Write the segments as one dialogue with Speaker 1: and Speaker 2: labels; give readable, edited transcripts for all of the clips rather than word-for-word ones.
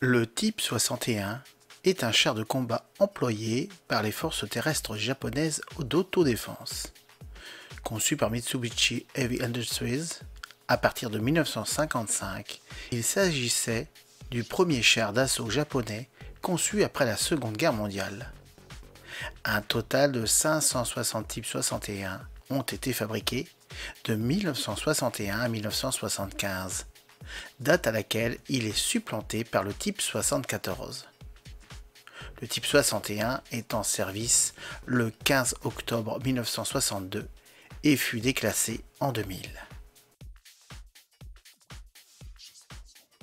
Speaker 1: Le Type 61 est un char de combat employé par les forces terrestres japonaises d'autodéfense. Conçu par Mitsubishi Heavy Industries à partir de 1955, il s'agissait du premier char d'assaut japonais conçu après la Seconde Guerre mondiale. Un total de 560 Type 61 ont été fabriqués de 1961 à 1975, date à laquelle il est supplanté par le Type 74. Le Type 61 est en service le 15 octobre 1962 et fut déclassé en 2000.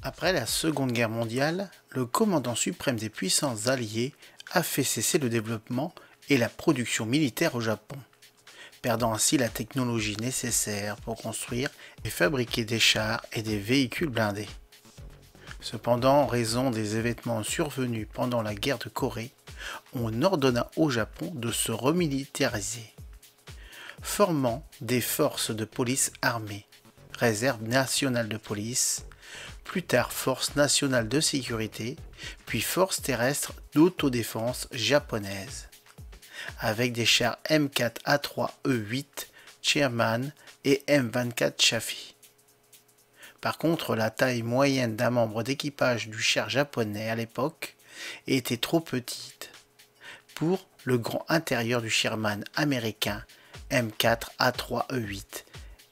Speaker 1: Après la Seconde Guerre mondiale, le commandant suprême des puissances alliées a fait cesser le développement et la production militaire au Japon, perdant ainsi la technologie nécessaire pour construire et fabriquer des chars et des véhicules blindés. Cependant, en raison des événements survenus pendant la guerre de Corée, on ordonna au Japon de se remilitariser, formant des forces de police armées, réserve nationale de police, plus tard force nationale de sécurité, puis force terrestre d'autodéfense japonaise, avec des chars M4A3E8 Sherman et M24 Chaffee. Par contre, la taille moyenne d'un membre d'équipage du char japonais à l'époque était trop petite pour le grand intérieur du Sherman américain M4A3E8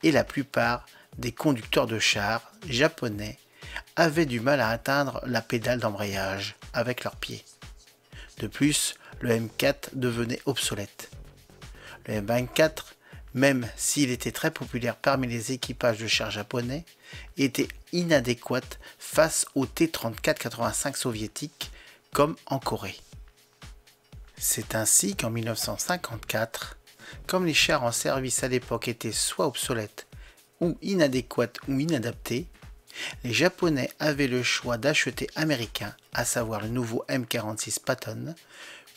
Speaker 1: et la plupart des conducteurs de chars japonais avaient du mal à atteindre la pédale d'embrayage avec leurs pieds. De plus, le M4 devenait obsolète. Le M24, même s'il était très populaire parmi les équipages de chars japonais, était inadéquat face aux T-34-85 soviétiques comme en Corée. C'est ainsi qu'en 1954, comme les chars en service à l'époque étaient soit obsolètes ou inadéquats ou inadaptés, les Japonais avaient le choix d'acheter américain, à savoir le nouveau M46 Patton,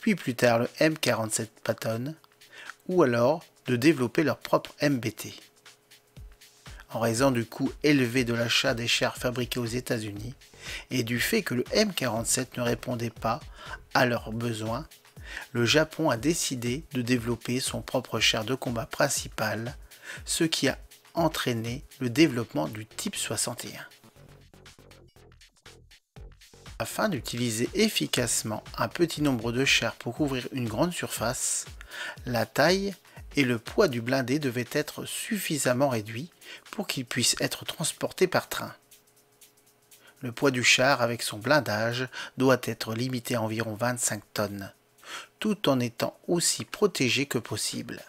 Speaker 1: puis plus tard le M47 Patton, ou alors de développer leur propre MBT. En raison du coût élevé de l'achat des chars fabriqués aux États-Unis et du fait que le M47 ne répondait pas à leurs besoins, le Japon a décidé de développer son propre char de combat principal, ce qui a entraîné le développement du Type 61. Afin d'utiliser efficacement un petit nombre de chars pour couvrir une grande surface, la taille et le poids du blindé devaient être suffisamment réduits pour qu'il puisse être transporté par train. Le poids du char avec son blindage doit être limité à environ 25 tonnes, tout en étant aussi protégé que possible.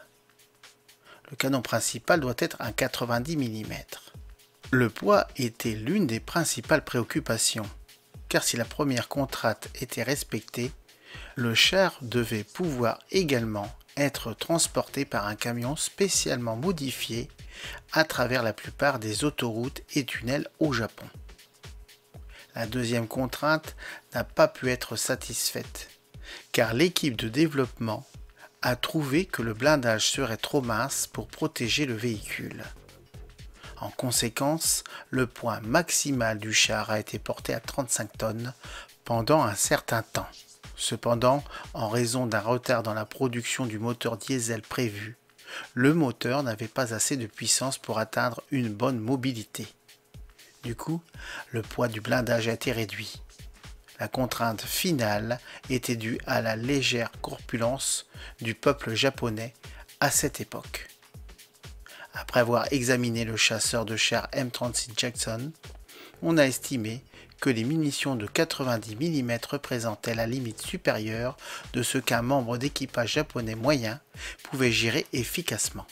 Speaker 1: Le canon principal doit être un 90 mm. Le poids était l'une des principales préoccupations, car si la première contrainte était respectée, le char devait pouvoir également être transporté par un camion spécialement modifié à travers la plupart des autoroutes et tunnels au Japon. La deuxième contrainte n'a pas pu être satisfaite, car l'équipe de développement a trouvé que le blindage serait trop mince pour protéger le véhicule. En conséquence, le poids maximal du char a été porté à 35 tonnes pendant un certain temps. Cependant, en raison d'un retard dans la production du moteur diesel prévu, le moteur n'avait pas assez de puissance pour atteindre une bonne mobilité. Du coup, le poids du blindage a été réduit. La contrainte finale était due à la légère corpulence du peuple japonais à cette époque. Après avoir examiné le chasseur de chars M36 Jackson, on a estimé que les munitions de 90 mm représentaient la limite supérieure de ce qu'un membre d'équipage japonais moyen pouvait gérer efficacement.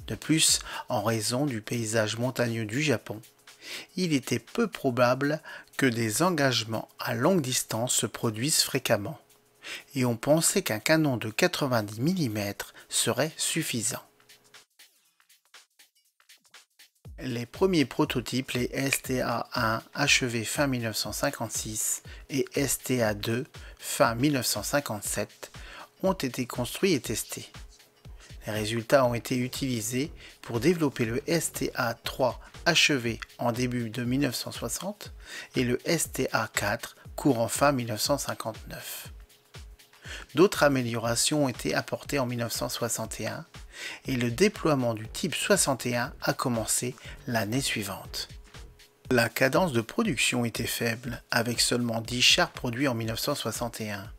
Speaker 1: De plus, en raison du paysage montagneux du Japon, il était peu probable que des engagements à longue distance se produisent fréquemment, et on pensait qu'un canon de 90 mm serait suffisant. Les premiers prototypes, les STA1 achevés fin 1956 et STA2 fin 1957, ont été construits et testés. Les résultats ont été utilisés pour développer le STA3 achevé en début de 1960 et le STA4 courant fin 1959. D'autres améliorations ont été apportées en 1961 et le déploiement du type 61 a commencé l'année suivante. La cadence de production était faible, avec seulement 10 chars produits en 1961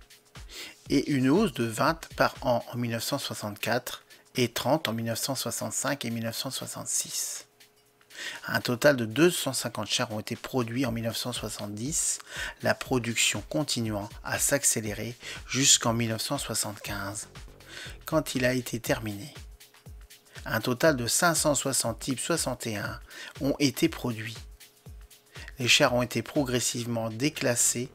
Speaker 1: et une hausse de 20 par an en 1964 et 30 en 1965 et 1966. Un total de 250 chars ont été produits en 1970, la production continuant à s'accélérer jusqu'en 1975, quand il a été terminé. Un total de 560 types 61 ont été produits. Les chars ont été progressivement déclassés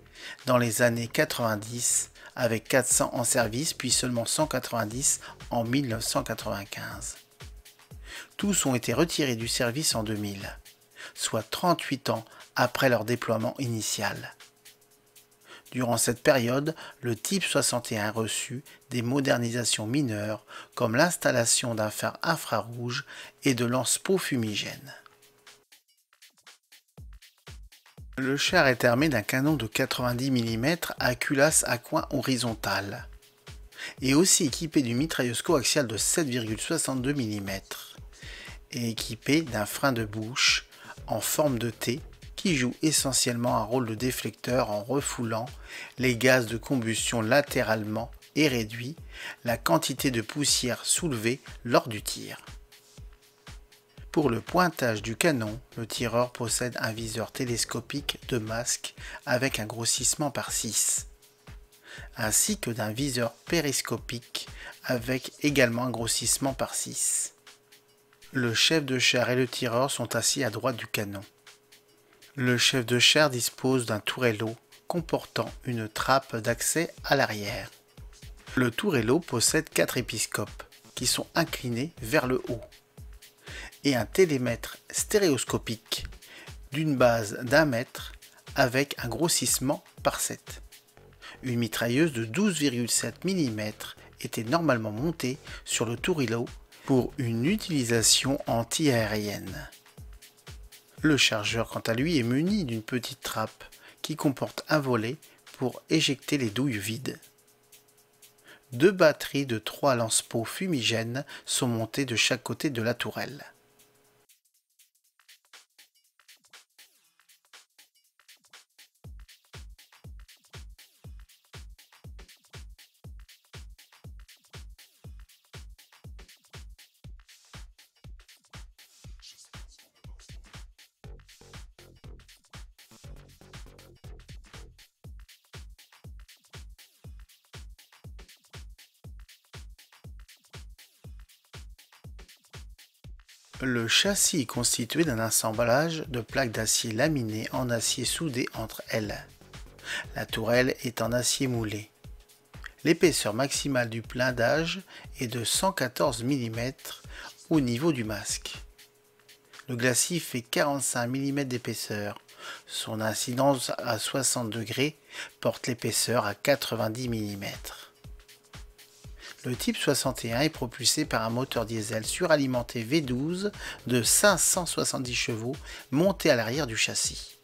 Speaker 1: dans les années 90, avec 400 en service, puis seulement 190 en 1995. Tous ont été retirés du service en 2000, soit 38 ans après leur déploiement initial. Durant cette période, le type 61 a reçu des modernisations mineures comme l'installation d'un phare infrarouge et de lance-pots fumigènes. Le char est armé d'un canon de 90 mm à culasse à coin horizontal et aussi équipé d'une mitrailleuse coaxiale de 7,62 mm et équipé d'un frein de bouche en forme de T qui joue essentiellement un rôle de déflecteur en refoulant les gaz de combustion latéralement et réduit la quantité de poussière soulevée lors du tir. Pour le pointage du canon, le tireur possède un viseur télescopique de masque avec un grossissement par 6, ainsi que d'un viseur périscopique avec également un grossissement par 6. Le chef de char et le tireur sont assis à droite du canon. Le chef de char dispose d'un tourello comportant une trappe d'accès à l'arrière. Le tourello possède 4 épiscopes qui sont inclinés vers le haut et un télémètre stéréoscopique d'une base d'1 mètre avec un grossissement par 7. Une mitrailleuse de 12,7 mm était normalement montée sur le tourello pour une utilisation anti-aérienne. Le chargeur, quant à lui, est muni d'une petite trappe qui comporte un volet pour éjecter les douilles vides. 2 batteries de 3 lance-pots fumigènes sont montées de chaque côté de la tourelle. Le châssis est constitué d'un assemblage de plaques d'acier laminées en acier soudé entre elles. La tourelle est en acier moulé. L'épaisseur maximale du blindage est de 114 mm au niveau du masque. Le glacis fait 45 mm d'épaisseur. Son incidence à 60 degrés porte l'épaisseur à 90 mm. Le type 61 est propulsé par un moteur diesel suralimenté V12 de 570 chevaux monté à l'arrière du châssis.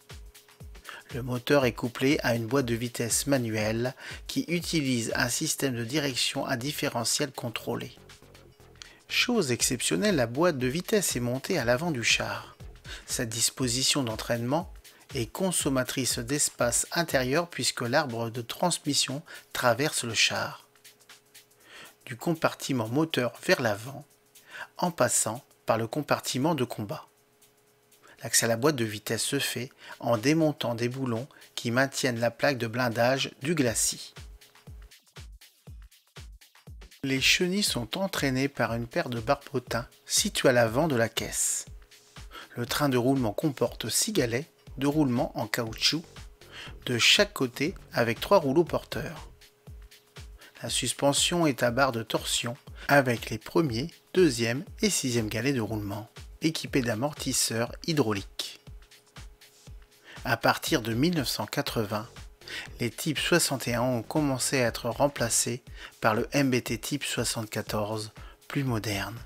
Speaker 1: Le moteur est couplé à une boîte de vitesse manuelle qui utilise un système de direction à différentiel contrôlé. Chose exceptionnelle, la boîte de vitesse est montée à l'avant du char. Cette disposition d'entraînement est consommatrice d'espace intérieur puisque l'arbre de transmission traverse le char, du compartiment moteur vers l'avant, en passant par le compartiment de combat. L'accès à la boîte de vitesse se fait en démontant des boulons qui maintiennent la plaque de blindage du glacis. Les chenilles sont entraînées par une paire de barbotins situés à l'avant de la caisse. Le train de roulement comporte 6 galets de roulement en caoutchouc de chaque côté avec 3 rouleaux porteurs. La suspension est à barre de torsion avec les premiers, deuxième et sixième galets de roulement. équipés d'amortisseurs hydrauliques. À partir de 1980, les Type 61 ont commencé à être remplacés par le MBT Type 74, plus moderne,